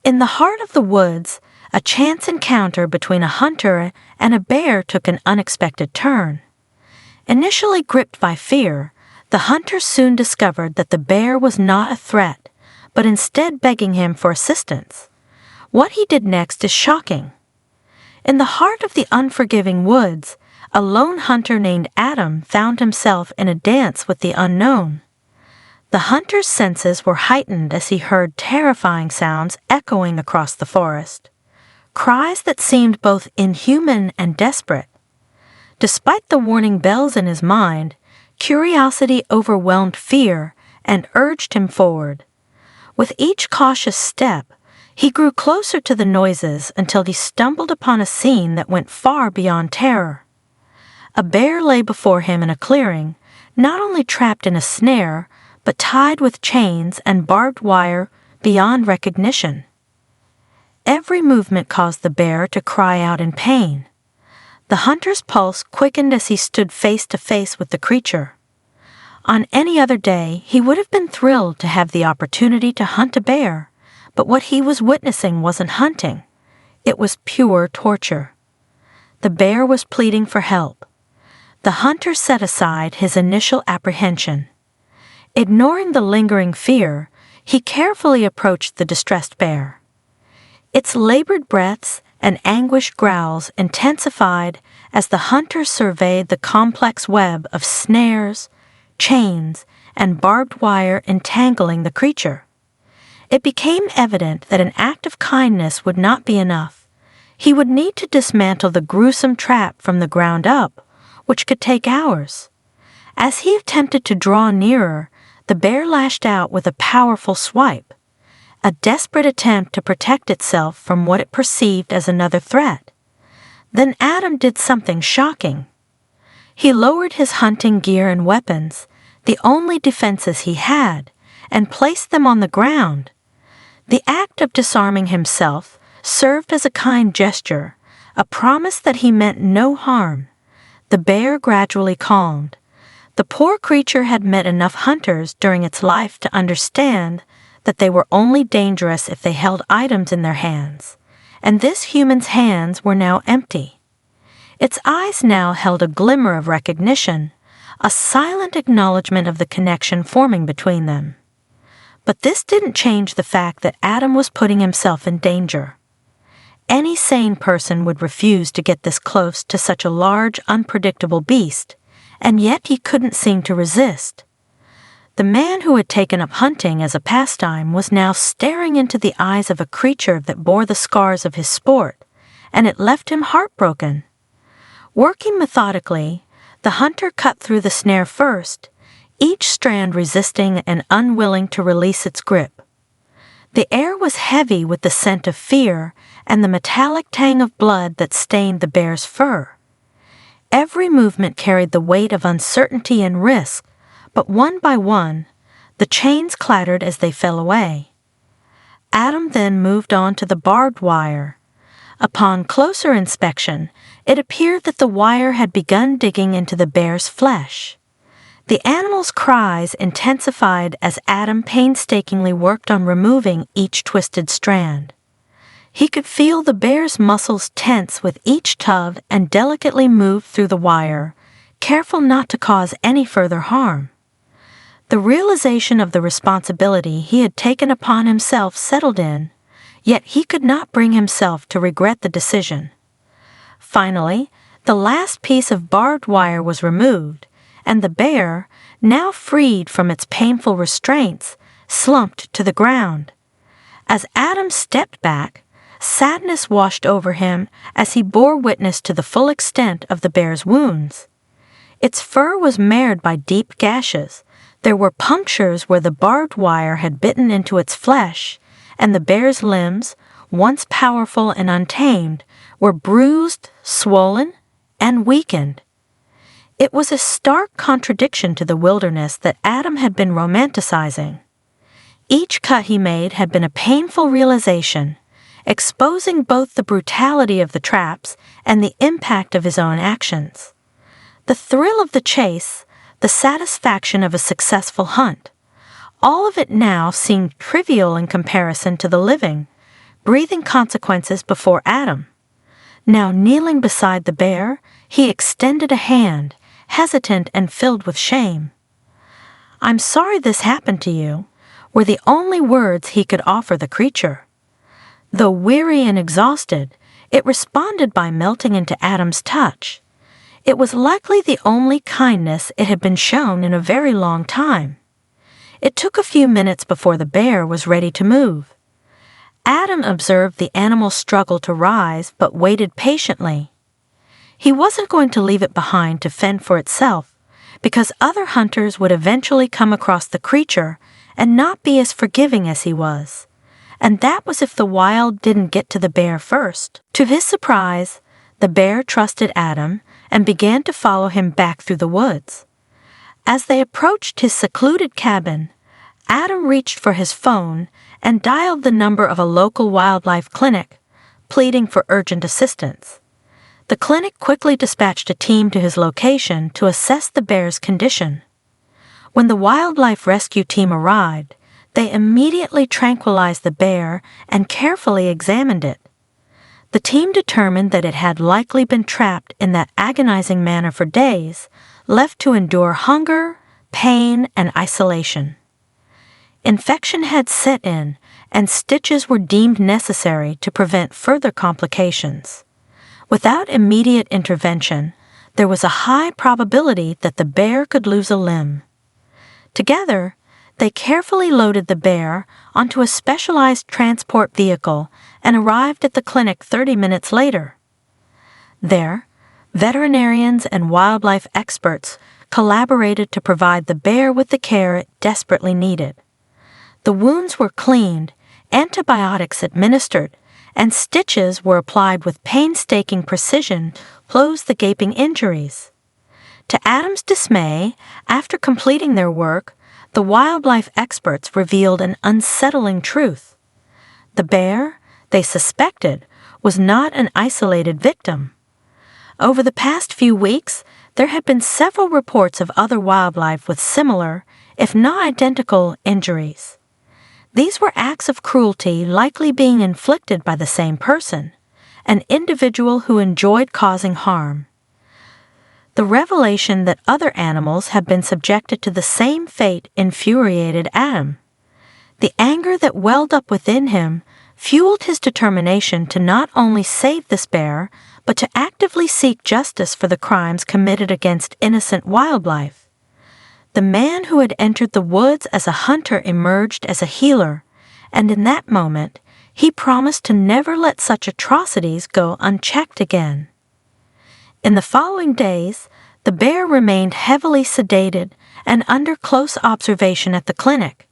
In the heart of the woods, a chance encounter between a hunter and a bear took an unexpected turn. Initially gripped by fear, the hunter soon discovered that the bear was not a threat, but instead begging him for assistance. What he did next is shocking. In the heart of the unforgiving woods, a lone hunter named Adam found himself in a dance with the unknown. The hunter's senses were heightened as he heard terrifying sounds echoing across the forest, cries that seemed both inhuman and desperate. Despite the warning bells in his mind, curiosity overwhelmed fear and urged him forward. With each cautious step, he grew closer to the noises until he stumbled upon a scene that went far beyond terror. A bear lay before him in a clearing, not only trapped in a snare, but tied with chains and barbed wire beyond recognition. Every movement caused the bear to cry out in pain. The hunter's pulse quickened as he stood face to face with the creature. On any other day, he would have been thrilled to have the opportunity to hunt a bear, but what he was witnessing wasn't hunting. It was pure torture. The bear was pleading for help. The hunter set aside his initial apprehension. Ignoring the lingering fear, he carefully approached the distressed bear. Its labored breaths and anguished growls intensified as the hunter surveyed the complex web of snares, chains, and barbed wire entangling the creature. It became evident that an act of kindness would not be enough. He would need to dismantle the gruesome trap from the ground up, which could take hours. As he attempted to draw nearer, the bear lashed out with a powerful swipe, a desperate attempt to protect itself from what it perceived as another threat. Then Adam did something shocking. He lowered his hunting gear and weapons, the only defenses he had, and placed them on the ground. The act of disarming himself served as a kind gesture, a promise that he meant no harm. The bear gradually calmed. The poor creature had met enough hunters during its life to understand that they were only dangerous if they held items in their hands, and this human's hands were now empty. Its eyes now held a glimmer of recognition, a silent acknowledgement of the connection forming between them. But this didn't change the fact that Adam was putting himself in danger. Any sane person would refuse to get this close to such a large, unpredictable beast, and yet he couldn't seem to resist. The man who had taken up hunting as a pastime was now staring into the eyes of a creature that bore the scars of his sport, and it left him heartbroken. Working methodically, the hunter cut through the snare first, each strand resisting and unwilling to release its grip. The air was heavy with the scent of fear and the metallic tang of blood that stained the bear's fur. Every movement carried the weight of uncertainty and risk, but one by one, the chains clattered as they fell away. Adam then moved on to the barbed wire. Upon closer inspection, it appeared that the wire had begun digging into the bear's flesh. The animal's cries intensified as Adam painstakingly worked on removing each twisted strand. He could feel the bear's muscles tense with each tug and delicately moved through the wire, careful not to cause any further harm. The realization of the responsibility he had taken upon himself settled in, yet he could not bring himself to regret the decision. Finally, the last piece of barbed wire was removed, and the bear, now freed from its painful restraints, slumped to the ground. As Adam stepped back, sadness washed over him as he bore witness to the full extent of the bear's wounds. Its fur was marred by deep gashes. There were punctures where the barbed wire had bitten into its flesh, and the bear's limbs, once powerful and untamed, were bruised, swollen, and weakened. It was a stark contradiction to the wilderness that Adam had been romanticizing. Each cut he made had been a painful realization, exposing both the brutality of the traps and the impact of his own actions. The thrill of the chase, the satisfaction of a successful hunt, all of it now seemed trivial in comparison to the living, breathing consequences before Adam. Now kneeling beside the bear, he extended a hand, hesitant and filled with shame. "I'm sorry this happened to you," were the only words he could offer the creature. Though weary and exhausted, it responded by melting into Adam's touch. It was likely the only kindness it had been shown in a very long time. It took a few minutes before the bear was ready to move. Adam observed the animal struggle to rise but waited patiently. He wasn't going to leave it behind to fend for itself, because other hunters would eventually come across the creature and not be as forgiving as he was. And that was if the wild didn't get to the bear first. To his surprise, the bear trusted Adam and began to follow him back through the woods. As they approached his secluded cabin, Adam reached for his phone and dialed the number of a local wildlife clinic, pleading for urgent assistance. The clinic quickly dispatched a team to his location to assess the bear's condition. When the wildlife rescue team arrived, they immediately tranquilized the bear and carefully examined it. The team determined that it had likely been trapped in that agonizing manner for days, left to endure hunger, pain, and isolation. Infection had set in, and stitches were deemed necessary to prevent further complications. Without immediate intervention, there was a high probability that the bear could lose a limb. Together, they carefully loaded the bear onto a specialized transport vehicle and arrived at the clinic 30 minutes later. There, veterinarians and wildlife experts collaborated to provide the bear with the care it desperately needed. The wounds were cleaned, antibiotics administered, and stitches were applied with painstaking precision to close the gaping injuries. To Adam's dismay, after completing their work, the wildlife experts revealed an unsettling truth. The bear, they suspected, was not an isolated victim. Over the past few weeks, there had been several reports of other wildlife with similar, if not identical, injuries. These were acts of cruelty likely being inflicted by the same person, an individual who enjoyed causing harm. The revelation that other animals had been subjected to the same fate infuriated Adam. The anger that welled up within him fueled his determination to not only save this bear, but to actively seek justice for the crimes committed against innocent wildlife. The man who had entered the woods as a hunter emerged as a healer, and in that moment, he promised to never let such atrocities go unchecked again. In the following days, the bear remained heavily sedated and under close observation at the clinic.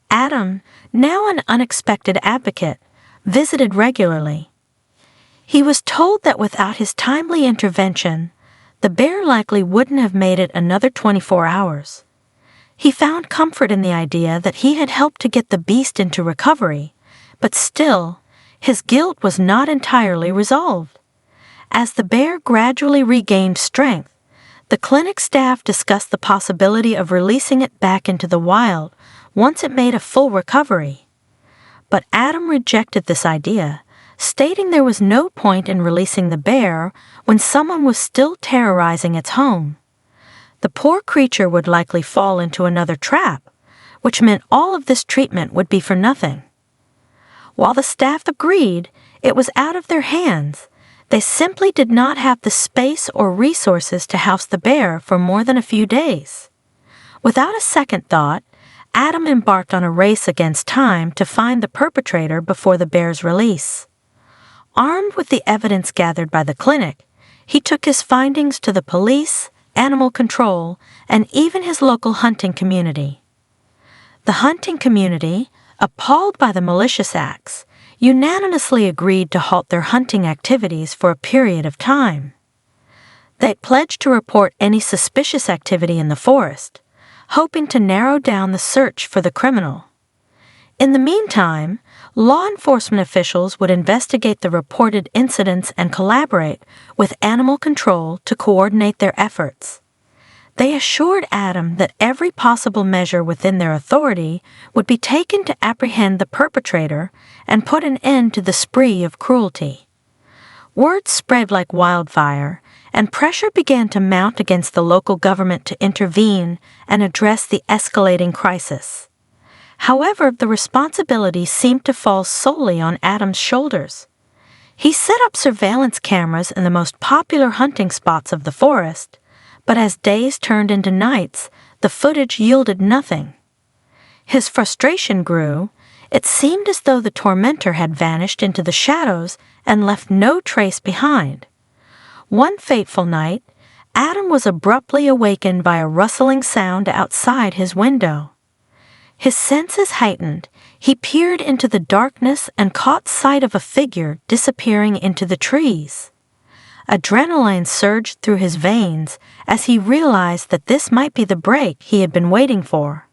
Adam, now an unexpected advocate, visited regularly. He was told that without his timely intervention, the bear likely wouldn't have made it another 24 hours. He found comfort in the idea that he had helped to get the beast into recovery, but still, his guilt was not entirely resolved. As the bear gradually regained strength, the clinic staff discussed the possibility of releasing it back into the wild once it made a full recovery. But Adam rejected this idea, stating there was no point in releasing the bear when someone was still terrorizing its home. The poor creature would likely fall into another trap, which meant all of this treatment would be for nothing. While the staff agreed it was out of their hands, they simply did not have the space or resources to house the bear for more than a few days. Without a second thought, Adam embarked on a race against time to find the perpetrator before the bear's release. Armed with the evidence gathered by the clinic, he took his findings to the police, animal control, and even his local hunting community. The hunting community, appalled by the malicious acts, unanimously agreed to halt their hunting activities for a period of time. They pledged to report any suspicious activity in the forest, hoping to narrow down the search for the criminal. In the meantime, law enforcement officials would investigate the reported incidents and collaborate with animal control to coordinate their efforts. They assured Adam that every possible measure within their authority would be taken to apprehend the perpetrator and put an end to the spree of cruelty. Word spread like wildfire, and pressure began to mount against the local government to intervene and address the escalating crisis. However, the responsibility seemed to fall solely on Adam's shoulders. He set up surveillance cameras in the most popular hunting spots of the forest, but as days turned into nights, the footage yielded nothing. His frustration grew. It seemed as though the tormentor had vanished into the shadows and left no trace behind. One fateful night, Adam was abruptly awakened by a rustling sound outside his window. His senses heightened. He peered into the darkness and caught sight of a figure disappearing into the trees. Adrenaline surged through his veins as he realized that this might be the break he had been waiting for.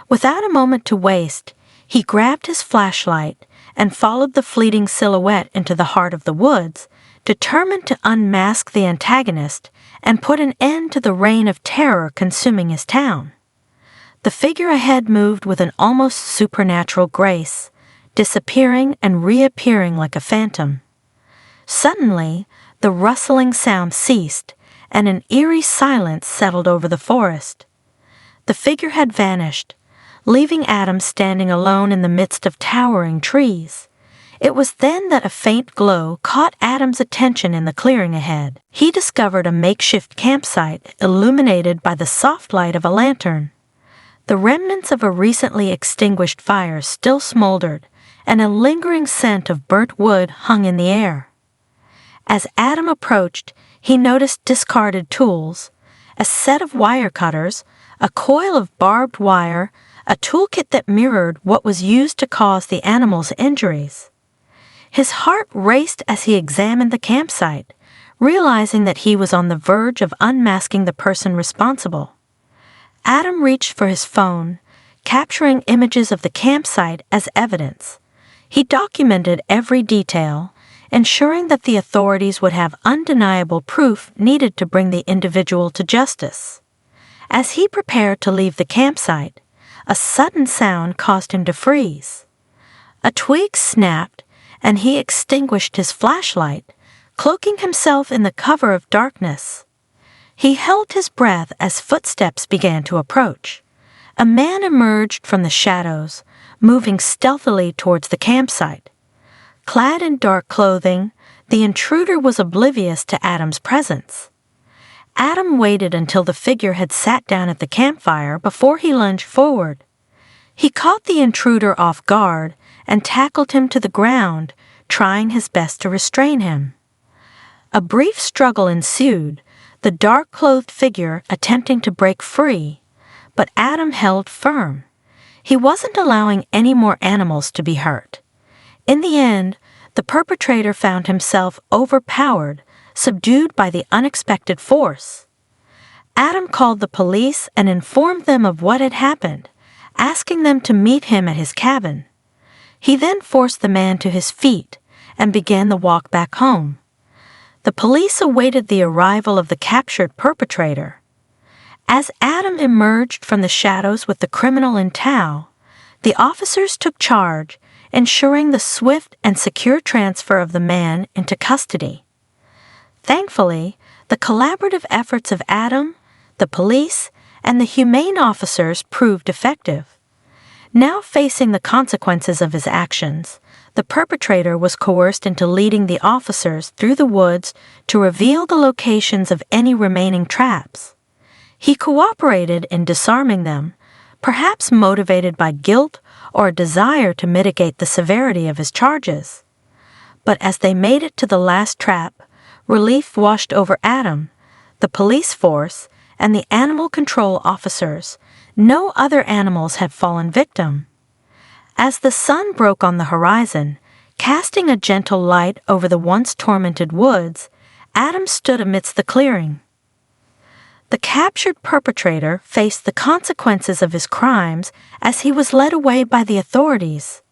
Without a moment to waste, he grabbed his flashlight and followed the fleeting silhouette into the heart of the woods, determined to unmask the antagonist and put an end to the reign of terror consuming his town. The figure ahead moved with an almost supernatural grace, disappearing and reappearing like a phantom. Suddenly, the rustling sound ceased, and an eerie silence settled over the forest. The figure had vanished, leaving Adam standing alone in the midst of towering trees. It was then that a faint glow caught Adam's attention in the clearing ahead. He discovered a makeshift campsite illuminated by the soft light of a lantern. The remnants of a recently extinguished fire still smoldered, and a lingering scent of burnt wood hung in the air. As Adam approached, he noticed discarded tools, a set of wire cutters, a coil of barbed wire, a toolkit that mirrored what was used to cause the animal's injuries. His heart raced as he examined the campsite, realizing that he was on the verge of unmasking the person responsible. Adam reached for his phone, capturing images of the campsite as evidence. He documented every detail, ensuring that the authorities would have undeniable proof needed to bring the individual to justice. As he prepared to leave the campsite, a sudden sound caused him to freeze. A twig snapped, and he extinguished his flashlight, cloaking himself in the cover of darkness. He held his breath as footsteps began to approach. A man emerged from the shadows, moving stealthily towards the campsite. Clad in dark clothing, the intruder was oblivious to Adam's presence. Adam waited until the figure had sat down at the campfire before he lunged forward. He caught the intruder off guard and tackled him to the ground, trying his best to restrain him. A brief struggle ensued, the dark-clothed figure attempting to break free, but Adam held firm. He wasn't allowing any more animals to be hurt. In the end, the perpetrator found himself overpowered, subdued by the unexpected force. Adam called the police and informed them of what had happened, asking them to meet him at his cabin. He then forced the man to his feet and began the walk back home. The police awaited the arrival of the captured perpetrator. As Adam emerged from the shadows with the criminal in tow, the officers took charge, ensuring the swift and secure transfer of the man into custody. Thankfully, the collaborative efforts of Adam, the police, and the humane officers proved effective. Now facing the consequences of his actions, the perpetrator was coerced into leading the officers through the woods to reveal the locations of any remaining traps. He cooperated in disarming them, perhaps motivated by guilt or a desire to mitigate the severity of his charges. But as they made it to the last trap, relief washed over Adam, the police force, and the animal control officers. No other animals had fallen victim. As the sun broke on the horizon, casting a gentle light over the once tormented woods, Adam stood amidst the clearing. The captured perpetrator faced the consequences of his crimes as he was led away by the authorities.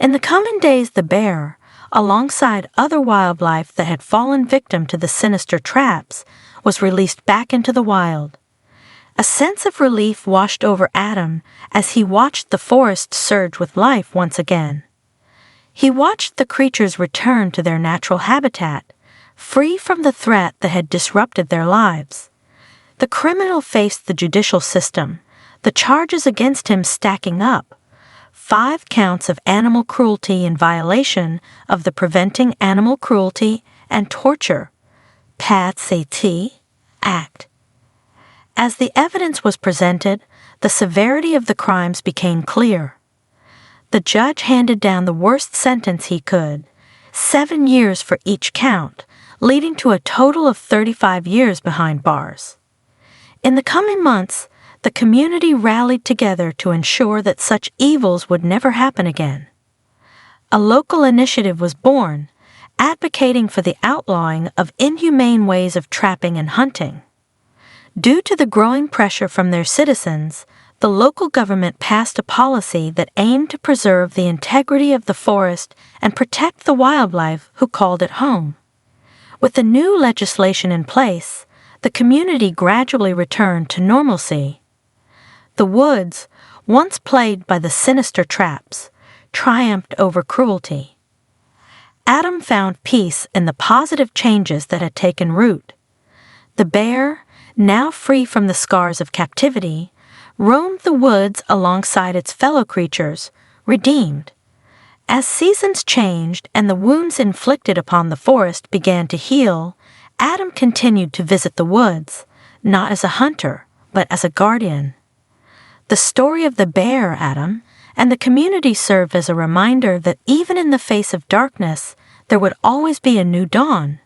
In the coming days, the bear, alongside other wildlife that had fallen victim to the sinister traps, was released back into the wild. A sense of relief washed over Adam as he watched the forest surge with life once again. He watched the creatures return to their natural habitat, free from the threat that had disrupted their lives. The criminal faced the judicial system, the charges against him stacking up. 5 counts of animal cruelty in violation of the Preventing Animal Cruelty and Torture (PACT) Act. As the evidence was presented, the severity of the crimes became clear. The judge handed down the worst sentence he could, 7 years for each count, leading to a total of 35 years behind bars. In the coming months, the community rallied together to ensure that such evils would never happen again. A local initiative was born, advocating for the outlawing of inhumane ways of trapping and hunting. Due to the growing pressure from their citizens, the local government passed a policy that aimed to preserve the integrity of the forest and protect the wildlife who called it home. With the new legislation in place, the community gradually returned to normalcy. The woods, once plagued by the sinister traps, triumphed over cruelty. Adam found peace in the positive changes that had taken root. The bear, now free from the scars of captivity, roamed the woods alongside its fellow creatures, redeemed. As seasons changed and the wounds inflicted upon the forest began to heal, Adam continued to visit the woods, not as a hunter, but as a guardian. The story of the bear, Adam, and the community served as a reminder that even in the face of darkness, there would always be a new dawn.